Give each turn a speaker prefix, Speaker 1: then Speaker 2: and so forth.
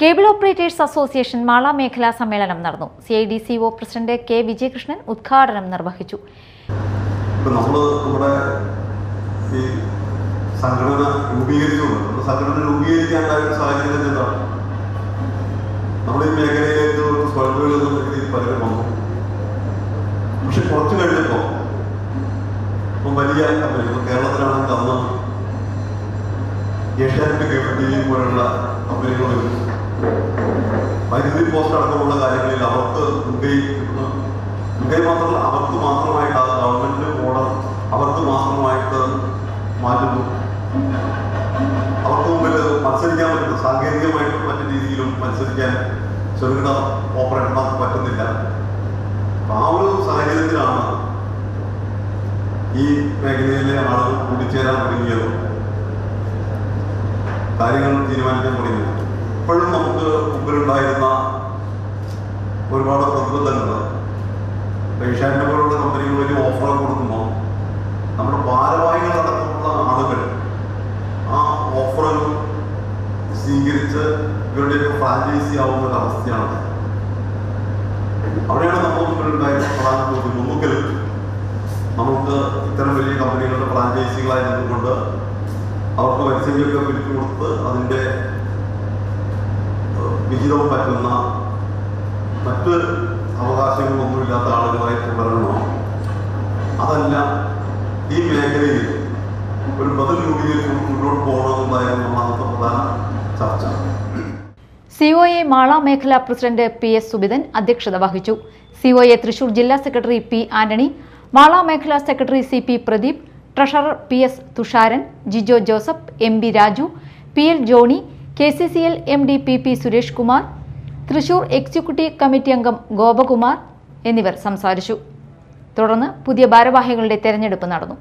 Speaker 1: Cable operators association Mala മേഖലാ സമ്മേളനം നടന്നു. CIDCO പ്രസിഡന്റ് കെ വിജയകൃഷ്ണൻ ഉദ്ഘാടനം നിർവഹിച്ചു.
Speaker 2: സംഘടന രൂപീകരിക്കാനുള്ള സാഹചര്യം എന്താണ്? നമ്മുടെ ഈ മേഖലയിലേക്ക് സ്വയംഭരണ രീതിയിൽ പലരും വന്നു. പക്ഷെ കുറച്ച് കഴിഞ്ഞപ്പോൾ വലിയ കമ്പനികൾ കേരളത്തിലാണെങ്കിൽ അന്ന് ഏഷ്യാനെറ്റ് കേബിൾ TV പോലുള്ള കമ്പനികൾ വൈദ്യുതി പോസ്റ്റ് അടക്കമുള്ള കാര്യങ്ങളിൽ അവർക്ക് മുൻകൈ മാത്രമല്ല, അവർക്ക് മാത്രമായിട്ട് ഗവൺമെന്റ് ഓർഡർ അവർക്ക് മാത്രമായിട്ട് മാറ്റുന്നു. അവർക്ക് മുമ്പിൽ മത്സരിക്കാൻ പറ്റുന്നു. സാങ്കേതികമായിട്ടും മറ്റു രീതിയിലും മത്സരിക്കാൻ ചെറുകിട ഓപ്പറേറ്റർമാർക്ക് പറ്റുന്നില്ല. ആ ഒരു സാഹചര്യത്തിലാണ് ഈ മേഖലയിലെ ആളുകൾ കൂടിച്ചേരാൻ തുടങ്ങിയതും കാര്യങ്ങൾ തീരുമാനിക്കാൻ തുടങ്ങിയത്. ഇപ്പോഴും നമുക്ക് മുമ്പിലുണ്ടായിരുന്ന ഒരുപാട് പ്രതിബന്ധങ്ങൾ ഏഷ്യാനെറ്റ് പോലുള്ള കമ്പനികൾ വലിയ ഓഫർ കൊടുക്കുമ്പോൾ നമ്മുടെ ഭാരവാഹികളടക്കമുള്ള ആളുകൾ ആ ഓഫറുകൾ സ്വീകരിച്ച് ഇവരുടെയൊക്കെ ഫ്രാഞ്ചൈസി ആവുന്ന ഒരു അവസ്ഥയാണ്. അവിടെയാണ് നമ്മുടെ മുമ്പിലുണ്ടായിരുന്ന പ്രധാന ചോദ്യം. ഒന്നുകിൽ നമുക്ക് ഇത്തരം വലിയ കമ്പനികളുടെ ഫ്രാഞ്ചൈസികളായി നിന്നുകൊണ്ട് അവർക്ക് വരിസംഖ്യയൊക്കെ പിരിച്ചു കൊടുത്ത് അതിൻ്റെ വിഹിതവും പറ്റുന്ന മറ്റ് അവകാശങ്ങളൊന്നുമില്ലാത്ത ആളുകളായി തുടരണോ? അതല്ല, ഈ മേഖലയിൽ ഒരു ബദൽ രൂപീകരിച്ച് മുന്നോട്ട് പോകണമെന്നായിരുന്നു അന്നത്തെ പ്രധാന ചർച്ച.
Speaker 1: COA മാള മേഖലാ പ്രസിഡന്റ് PS സുബിതൻ അധ്യക്ഷത വഹിച്ചു. COA തൃശൂർ ജില്ലാ സെക്രട്ടറി P ആന്റണി, മാള മേഖലാ secretary CP Pradeep, treasurer PS Thusharan, Jijo Joseph, MB Raju, PL Johny, KCCL MD PP Suresh Kumar, Thrissur executive committee അംഗം ഗോപകുമാർ എന്നിവർ സംസാരിച്ചു. തുടർന്ന് പുതിയ ഭാരവാഹികളുടെ തെരഞ്ഞെടുപ്പ് നടന്നു.